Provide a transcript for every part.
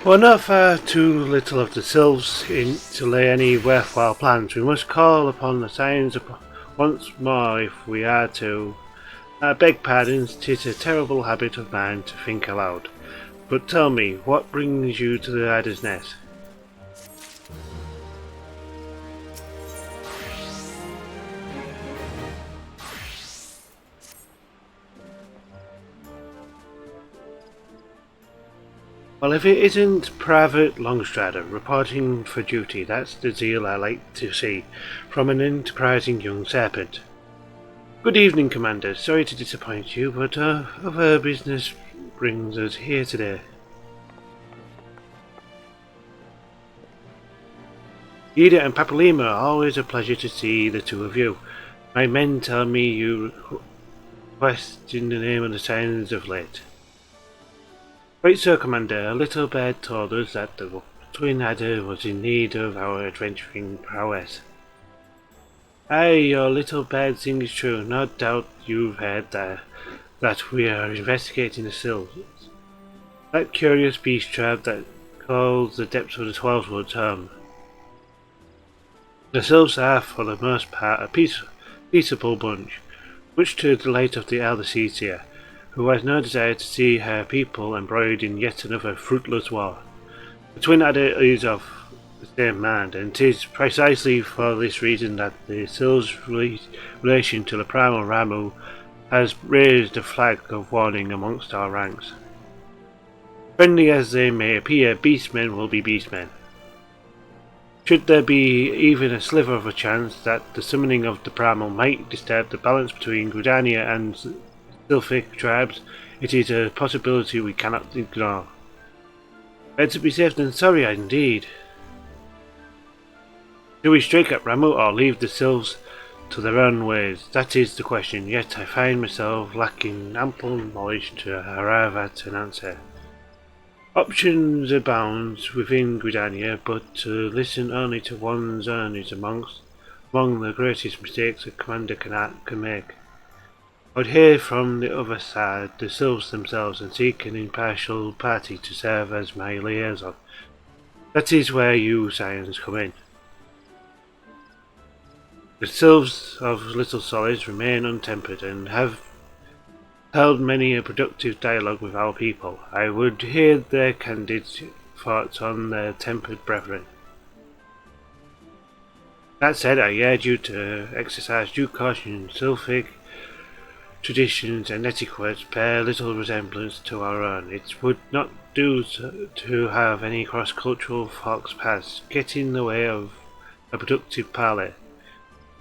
We're not far too little of the sylphs in to lay any worthwhile plans. We must call upon the signs once more if we are to. I beg pardon, 'tis a terrible habit of mine to think aloud. But tell me, what brings you to the Adder's Nest? Well, if it isn't Private Longstrider reporting for duty, that's the zeal I like to see from an enterprising young serpent. Good evening, Commander. Sorry to disappoint you, but other business brings us here today. Ida and Papalima, always a pleasure to see the two of you. My men tell me you question the name of the signs of late. Right, Sir Commander, a little bird told us that the Twin Adder was in need of our adventuring prowess. Aye, your little bird sings true. No doubt you've heard that we are investigating the Sylphs. That curious beast tribe that calls the depths of the Twelve Woods home. The Sylphs are, for the most part, a peaceable bunch, much to the delight of the elder Cecia, who has no desire to see her people embroiled in yet another fruitless war. The Twin Adder is of the same mind, and 'tis precisely for this reason that the Sylph's relation to the primal Ramu has raised a flag of warning amongst our ranks. Friendly as they may appear, beastmen will be beastmen. Should there be even a sliver of a chance that the summoning of the primal might disturb the balance between Gridania and Sylphic tribes, it is a possibility we cannot ignore. Better be safe than sorry, indeed. Do we strike at Ramu or leave the Sylphs to their own ways? That is the question, yet I find myself lacking ample knowledge to arrive at an answer. Options abound within Gridania, but to listen only to one's own is among the greatest mistakes a commander can make. I would hear from the other side, the Sylphs themselves, and seek an impartial party to serve as my liaison. That is where you, Scions, come in. The Sylphs of Little Solids remain untempered and have held many a productive dialogue with our people. I would hear their candid thoughts on their tempered brethren. That said, I urge you to exercise due caution. Sylphic traditions and etiquette bear little resemblance to our own. It would not do to have any cross-cultural fox paths get in the way of a productive parley.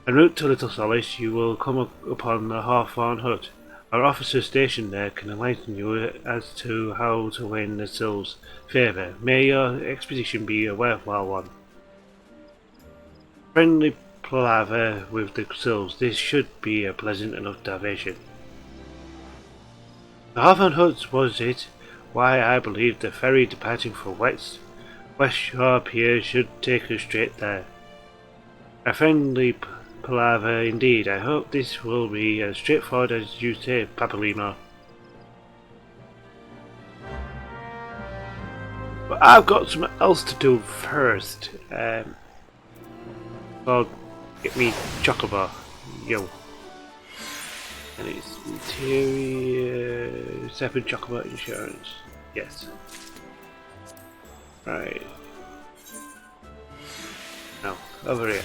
En route to Little Solace, you will come upon the Hawthorn Hut. Our officer stationed there can enlighten you as to how to win the Sylphs' favour. May your expedition be a worthwhile one. Friendly palaver with the Sylphs. This should be a pleasant enough diversion. The Hawthorn Hut was it? Why, I believe the ferry departing for West Shore Pier should take us straight there. A friendly palaver indeed. I hope this will be as straightforward as you say, Papalimo. But I've got something else to do first. So get me Chocobo. Yo. And it's interior 7 Chocobo insurance. Yes. Right. Now, over here.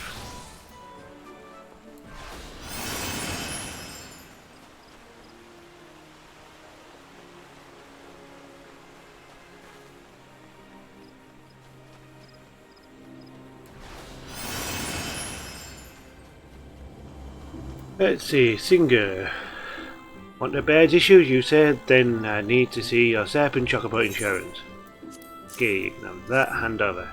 Let's see, Singer. Want the bear's issues, you said? Then I need to see your Serpent Chocobo insurance. Okay, now that hand over.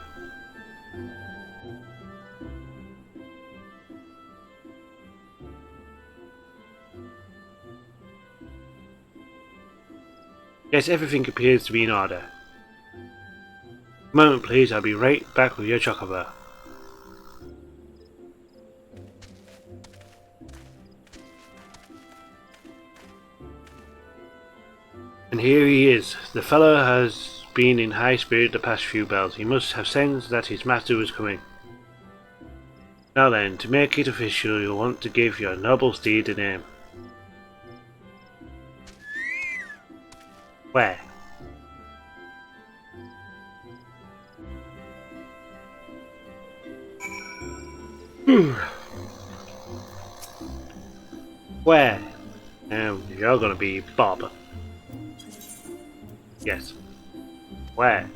Yes, everything appears to be in order. A moment please, I'll be right back with your Chocobo. And here he is. The fellow has been in high spirit the past few bells. He must have sensed that his master was coming. Now then, to make it official, you'll want to give your noble steed a name. Where? Where? You're gonna be Bob. Yes. Where?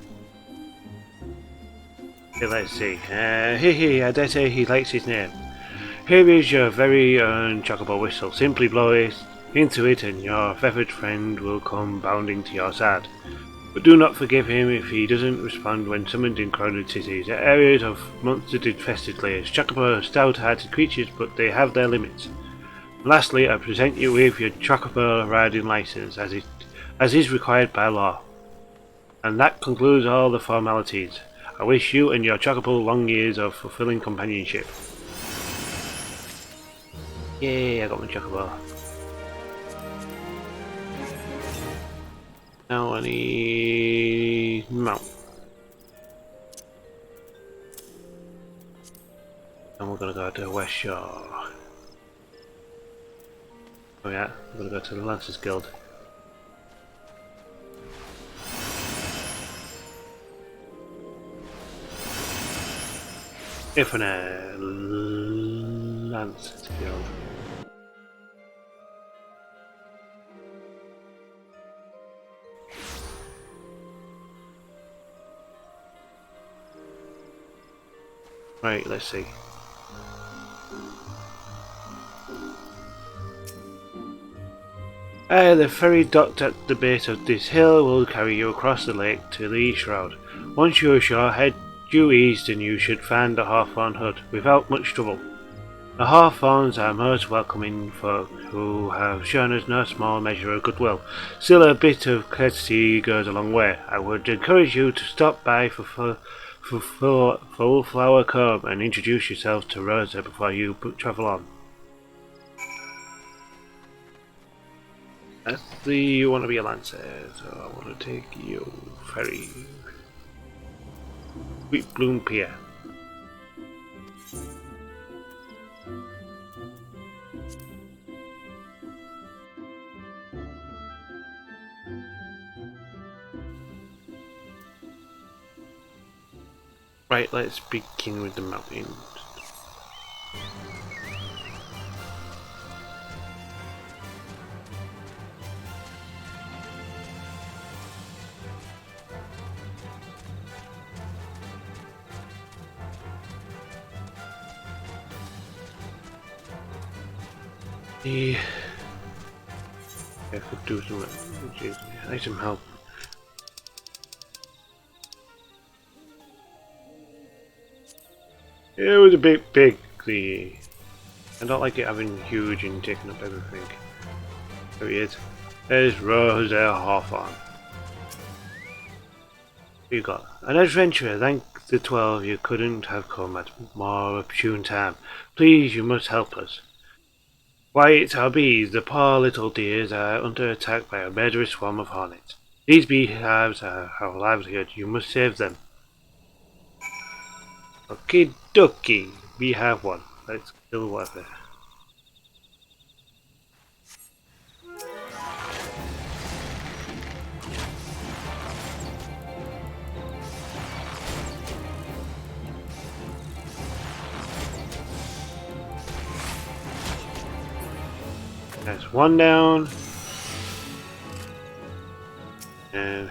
Okay, let's see. I dare say he likes his name. Here is your very own chocobo whistle. Simply blow it into it and your feathered friend will come bounding to your side. But do not forgive him if he doesn't respond when summoned in crowded cities. Areas of monster-infested glades. Chocobo are stout-hearted creatures, but they have their limits. And lastly, I present you with your chocobo riding license, as is required by law. And that concludes all the formalities. I wish you and your chocobo long years of fulfilling companionship. Yay, I got my chocobo. Now I need mount. And we're gonna go to West Shore. Oh yeah, we're gonna go to the Lancers Guild. Infinite Lancers Guild. Right, let's see. The ferry docked at the base of this hill will carry you across the lake to the Shroud. Once you're ashore, head due east and you should find the Hawthorn Hut without much trouble. The Hawthorns are most welcoming folk who have shown us no small measure of goodwill. Still, a bit of courtesy goes a long way. I would encourage you to stop by for Full Flower Cove and introduce yourself to Rosa before you travel on. That's the you want to be a lancer, so I want to take you ferry. Sweet Bloom Pier. Right, let's begin with the mountains. I could do some help. It was a bit big. I don't like it having huge and taking up everything. There he is. There's Rosa Hawthorn. What you got? An adventurer. Thank the 12 you couldn't have come at a more opportune time. Please, you must help us. Why, it's our bees. The poor little dears are under attack by a murderous swarm of hornets. These beehives are our livelihood. You must save them. Okie dokie. We have one. Let's kill whatever. That's one down. And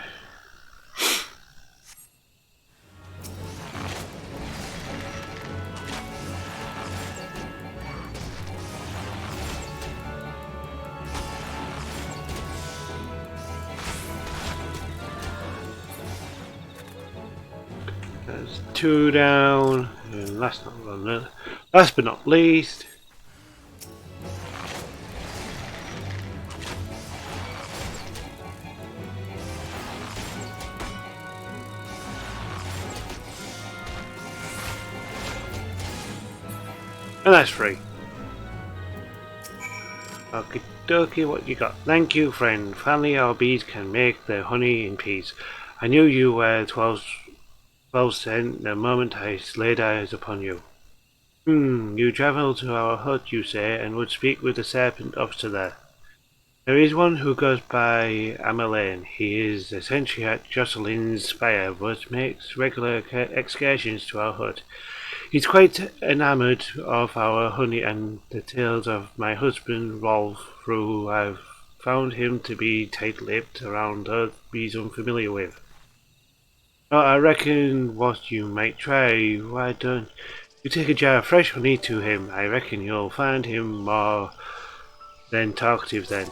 that's two down. And last but not least. And that's free. Okie dokie, what you got? Thank you, friend. Finally, our bees can make their honey in peace. I knew you were 12 cent the moment I laid eyes upon you. You travel to our hut, you say, and would speak with the serpent officer there. There is one who goes by Amelane. He is essentially at Jocelyn's spire, but makes regular excursions to our hut. He's quite enamoured of our honey and the tales of my husband Rolf, who I've found him to be tight-lipped around earth he's unfamiliar with. I reckon what you might try, why don't you take a jar of fresh honey to him? I reckon you'll find him more than talkative then.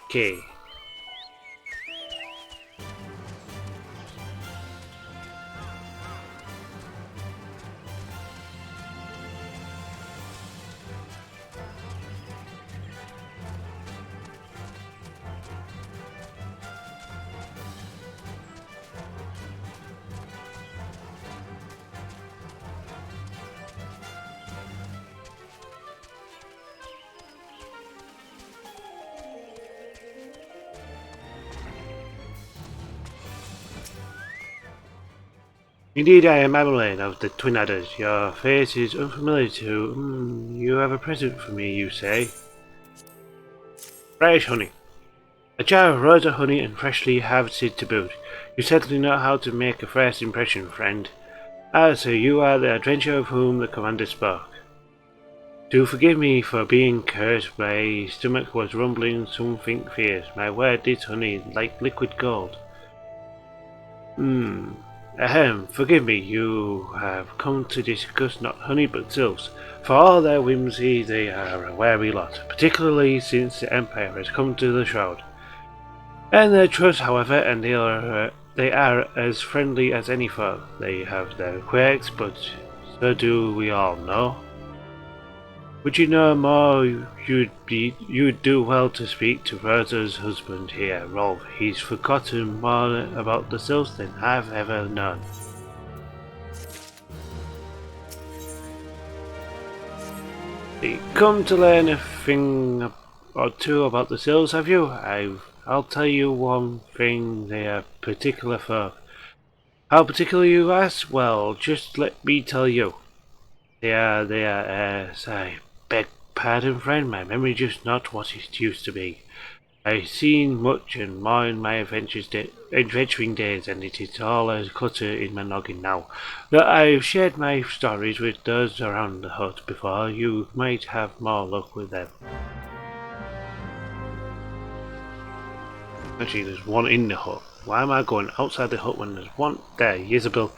Okay. Indeed, I am Adeline of the Twin Adders. Your face is unfamiliar to. You have a present for me, you say? Fresh honey. A jar of rosa honey and freshly harvested to boot. You certainly know how to make a first impression, friend. Ah, so you are the adventurer of whom the commander spoke. Do forgive me for being cursed. My stomach was rumbling something fierce. My word, this honey like liquid gold. Ahem, forgive me, you have come to discuss not honey but sylphs. For all their whimsy, they are a wary lot, particularly since the Empire has come to the Shroud. And their trust, however, and they are as friendly as any foe. They have their quirks, but so do we all know. Would you know more, you'd do well to speak to Rosa's husband here, Rolf. He's forgotten more about the sylphs than I've ever known. You come to learn a thing or two about the sylphs, have you? I'll tell you one thing, they are particular folk. How particular, you ask? Well, just let me tell you. I beg pardon, friend, my memory just not what it used to be. I've seen much and more in my adventuring days, and it is all a clutter in my noggin now. Though I've shared my stories with those around the hut before, you might have more luck with them. Actually, there's one in the hut. Why am I going outside the hut when there's one there? Yazabel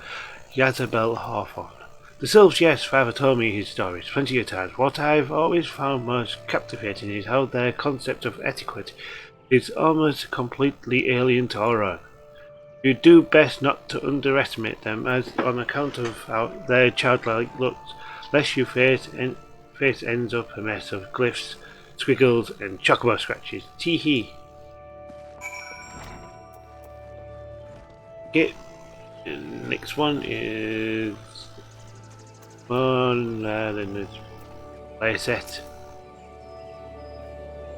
Hawthorne. The sylphs, yes, father told me his stories plenty of times. What I've always found most captivating is how their concept of etiquette is almost completely alien to our own. You do best not to underestimate them as on account of their childlike looks, lest your face ends up a mess of glyphs, squiggles, and chocobo scratches. Tee hee. Okay, next one is then there's play set.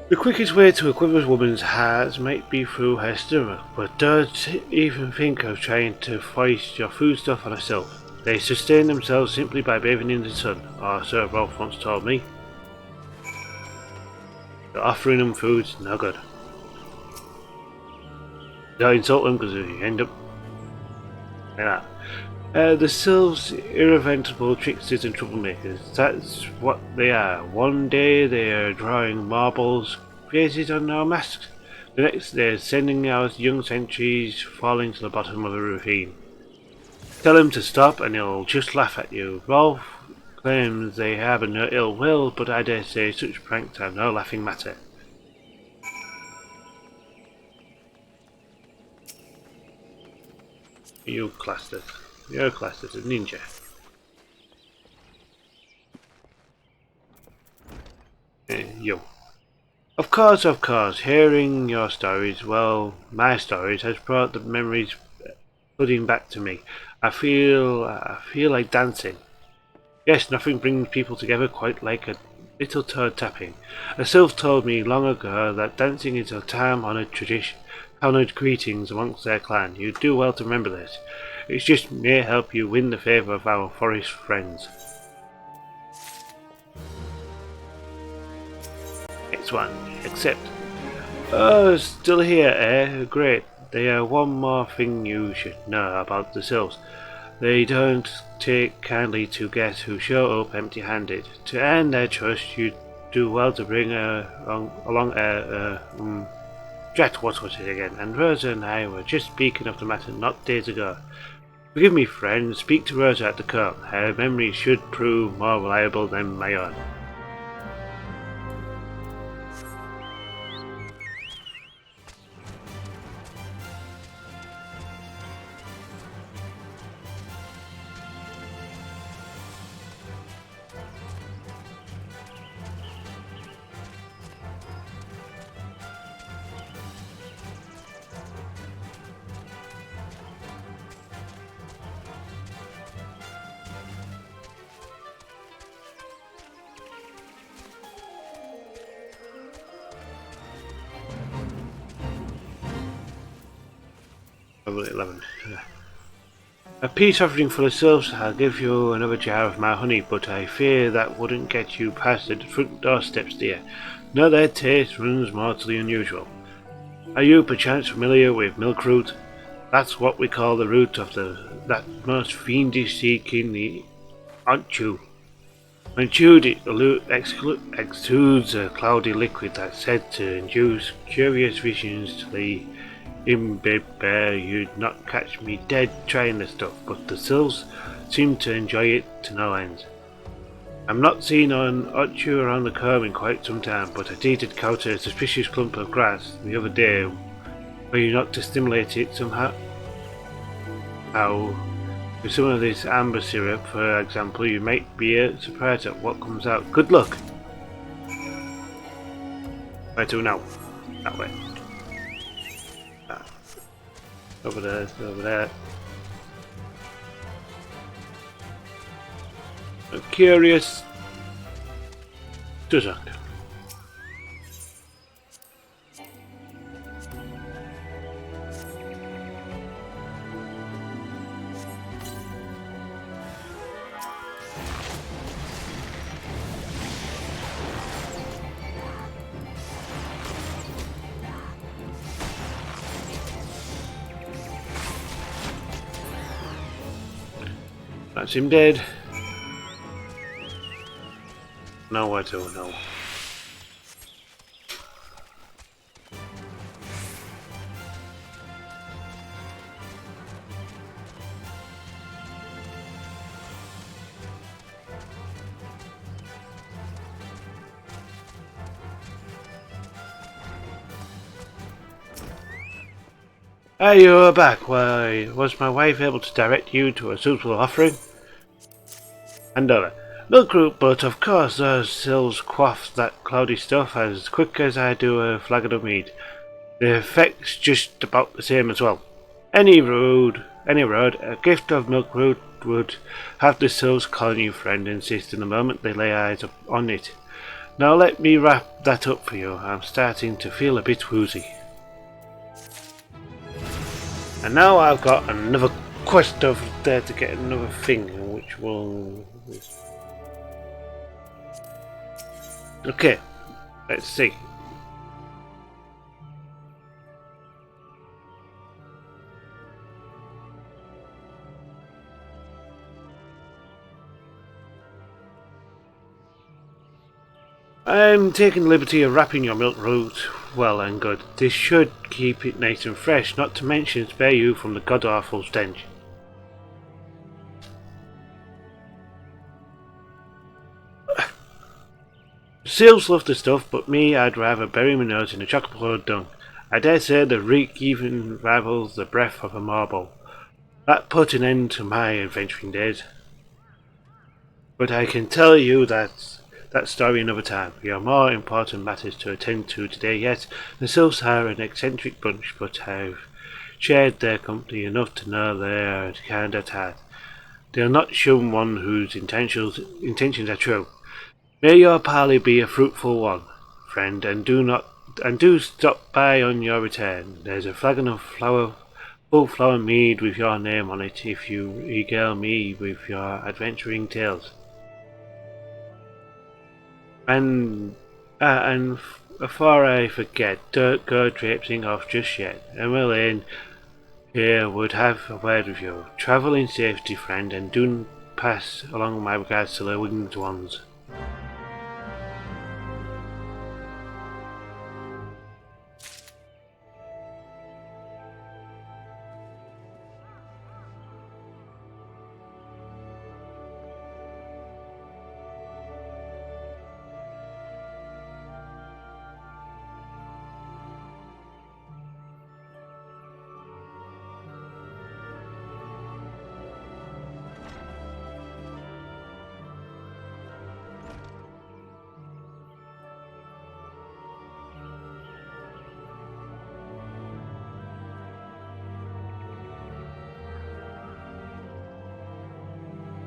The quickest way to equip a woman's heart might be through her stomach, but don't even think of trying to foist your foodstuff on a sylph. They sustain themselves simply by bathing in the sun, or so Rolf once told me. So offering them food's no good. Don't insult them because you end up like that. The sylphs, irreventable tricksters and troublemakers, that's what they are. One day they are drawing marbles, faces on our masks. The next they're sending our young sentries falling to the bottom of a ravine. Tell him to stop and he'll just laugh at you. Rolf claims they have no ill will, but I dare say such pranks are no laughing matter. You're classed as a ninja. Yo. Of course, hearing your stories, well, my stories, has brought the memories flooding back to me. I feel like dancing. Yes, nothing brings people together quite like a little toe tapping. A sylph told me long ago that dancing is a time-honoured tradition, honoured greetings amongst their clan. You do well to remember this. It just may help you win the favour of our forest friends. Next one. Accept. Oh, still here, eh? Great. There one more thing you should know about the sylphs. They don't take kindly to guests who show up empty-handed. To earn their trust, you do well to bring along Drat, what was it again? And Rosa and I were just speaking of the matter not days ago. Forgive me, friend. Speak to Rosa at the court. Her memory should prove more reliable than my own. Level 11. A peace offering for the sylphs. I'll give you another jar of my honey, but I fear that wouldn't get you past the front doorsteps, dear. No, their taste runs mortally unusual. Are you perchance familiar with milkroot? That's what we call the root of that most fiendish seeking, the ontchu. When chewed, it exudes a cloudy liquid that's said to induce curious visions to the imbibe bear. You'd not catch me dead trying the stuff, but the sylphs seem to enjoy it to no end. I'm not seen on Otchu around the comb in quite some time, but I did encounter a suspicious clump of grass the other day. Were you not to stimulate it somehow? With some of this amber syrup, for example, you might be surprised at what comes out. Good luck! Where to now? That way. Over there, over there. I'm curious. Duzak. That's him dead. No, I don't know. Ah, you are back. Why, was my wife able to direct you to a suitable offering? Andover. Milkroot, but of course those sylphs quaff that cloudy stuff as quick as I do a flagon of mead. The effect's just about the same as well. Any road, a gift of milkroot would have the sylphs calling you friend insist in the moment they lay eyes on it. Now let me wrap that up for you. I'm starting to feel a bit woozy. And now I've got another quest over there to get another thing, which will... Okay, let's see. I'm taking the liberty of wrapping your milkroot well and good. This should keep it nice and fresh, not to mention spare you from the god-awful stench. Seals love the stuff, but me, I'd rather bury my nose in the chocolate dung. I dare say the reek even rivals the breath of a marble. That put an end to my adventuring days. But I can tell you that story another time. We have more important matters to attend to today yet. The Sylphs are an eccentric bunch, but I've shared their company enough to know they are kind at heart. They'll not shun one whose intentions are true. May your parley be a fruitful one, friend, and do stop by on your return. There's a flagon of full flower mead with your name on it if you regale me with your adventuring tales. And before I forget, don't go traipsing off just yet. Emmeline here would have a word with you. Travel in safety, friend, and do pass along my regards to the winged ones.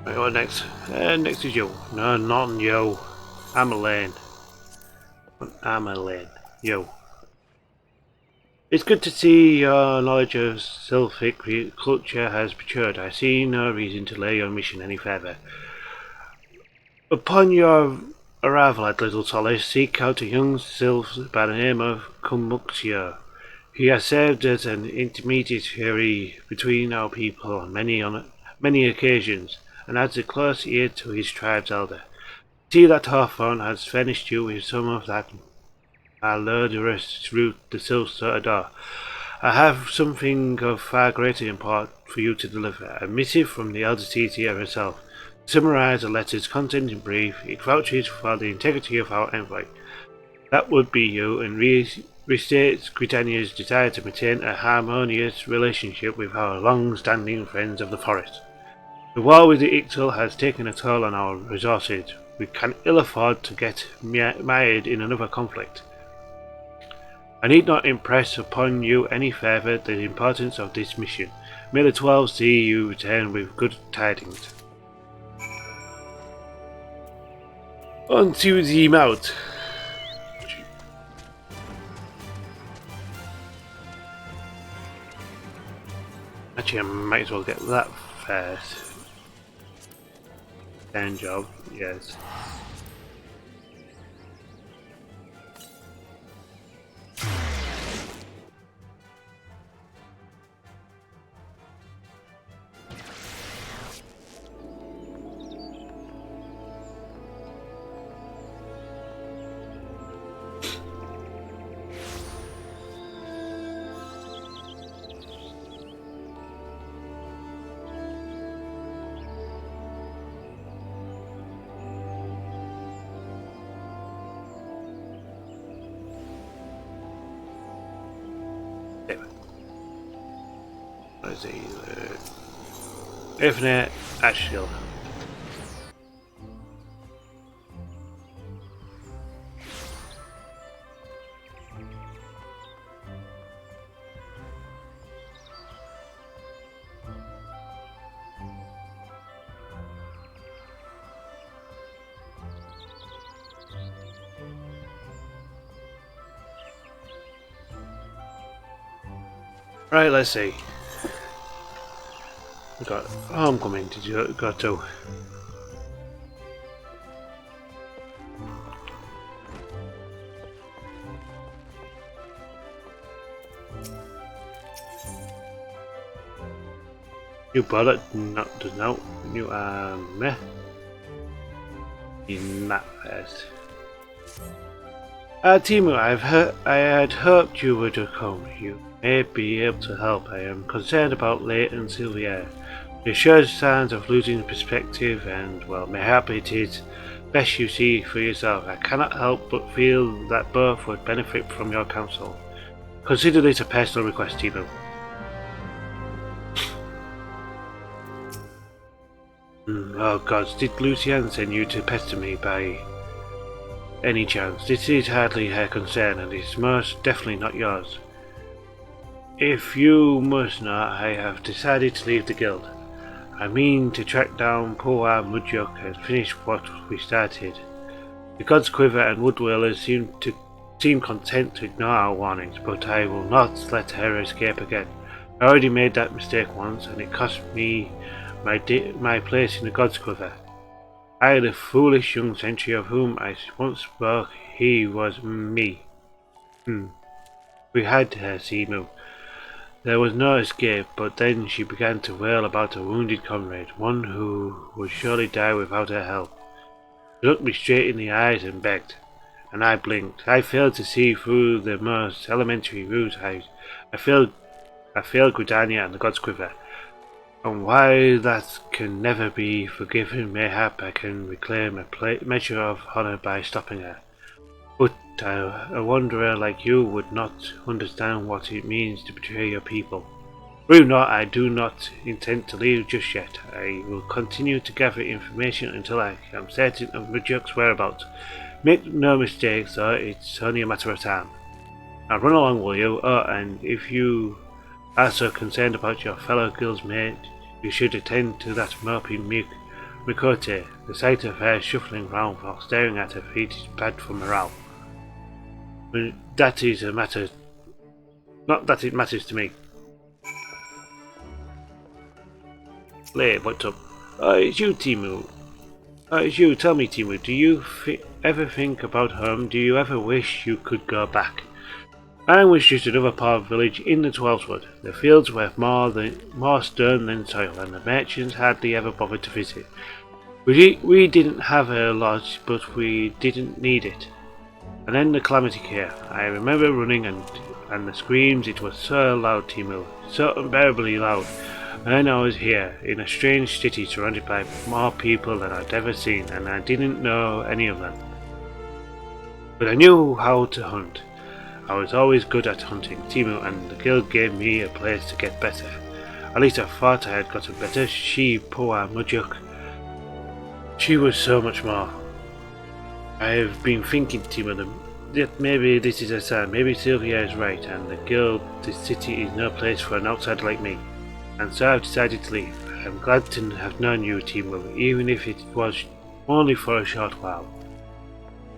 Right, what next? Next is you. No, not you. Emmeline. Emmeline. You. It's good to see your knowledge of Sylphic culture has matured. I see no reason to delay your mission any further. Upon your arrival at Little Solace, seek out a young sylph by the name of Cumuxio. He has served as an intermediary between our people on many occasions, and adds a close ear to his tribe's elder. See that Hawthorne has furnished you with some of that malodorous root the sylphs adore. I have something of far greater import for you to deliver, a missive from the elder Cetia herself. To summarize the letter's content in brief, it vouches for the integrity of our envoy. That would be you, and restates Britannia's desire to maintain a harmonious relationship with our long-standing friends of the forest. The war with the Ixtal has taken a toll on our resources. We can ill afford to get mired in another conflict. I need not impress upon you any further the importance of this mission. May the 12 see you return with good tidings. On to the mouth. Actually, I might as well get that first. End job, yes. Let's see. Infinite Ash Shield. Right, let's see. We got homecoming to go to. New product, not does not. New meh. In that first. Temu, I had hoped you would have come. You may be able to help. I am concerned about Leigh and Sylvia. It shows signs of losing perspective, and well, mayhap it is best you see for yourself. I cannot help but feel that both would benefit from your counsel. Consider this a personal request, Temu. Oh gods, did Lucienne send you to pester me by any chance? This is hardly her concern, and is most definitely not yours. If you must know, I have decided to leave the guild. I mean to track down poor Mudjuk and finish what we started. The gods Quiver and Woodwheeler seem content to ignore our warnings, but I will not let her escape again. I already made that mistake once, and it cost me my place in the gods Quiver. I, the foolish young sentry of whom I once spoke, he was me. We had her, Temu. There was no escape, but then she began to wail about a wounded comrade, one who would surely die without her help. She looked me straight in the eyes and begged, and I blinked. I failed to see through the most elementary ruse. I failed Gridania and the God's Quiver, and why that can never be forgiven, mayhap I can reclaim a measure of honour by stopping her. But a wanderer like you would not understand what it means to betray your people. Believe not, I do not intend to leave just yet. I will continue to gather information until I am certain of Rudjuk's whereabouts. Make no mistake, though, it's only a matter of time. Now run along, will you? Oh, and if you are so concerned about your fellow guildsmate, you should attend to that moping Mikote. The sight of her shuffling round while staring at her feet is bad for morale. But that is a matter, not that it matters to me. Lay, what's up? It's you, Temu. It's you. Tell me, Temu, do you ever think about home? Do you ever wish you could go back? I was just another part of the village in the Twelveswood. The fields were more stone than soil, and the merchants hardly ever bothered to visit. We didn't have a lodge, but we didn't need it. And then the calamity came. I remember running and the screams. It was so loud, Temu, so unbearably loud. And then I was here, in a strange city surrounded by more people than I'd ever seen, and I didn't know any of them. But I knew how to hunt. I was always good at hunting, Temu, and the guild gave me a place to get better. At least I thought I had gotten better. She, poor Mudjuk, she was so much more. I've been thinking, Temu, that maybe this is a sign. Maybe Sylvia is right, and the guild, this city is no place for an outsider like me. And so I've decided to leave. I'm glad to have known you, Temu, even if it was only for a short while.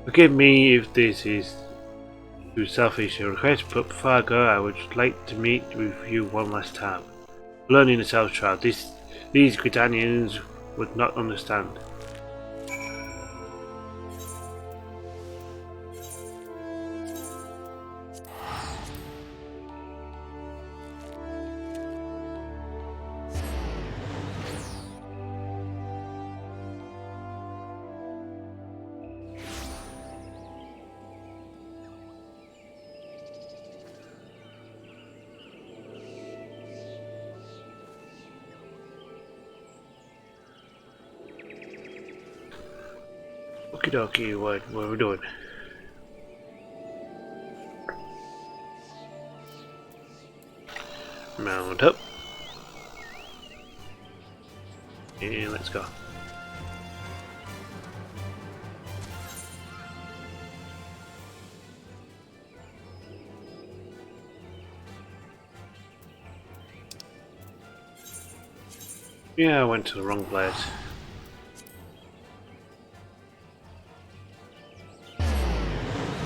Forgive me if this is too selfish a request, but before I go, I would like to meet with you one last time. Alone in the South Shroud, these Gridanians would not understand. Okie dokie, what are we doing? Mount up. And let's go. Yeah, I went to the wrong place.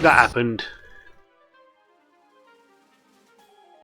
That happened.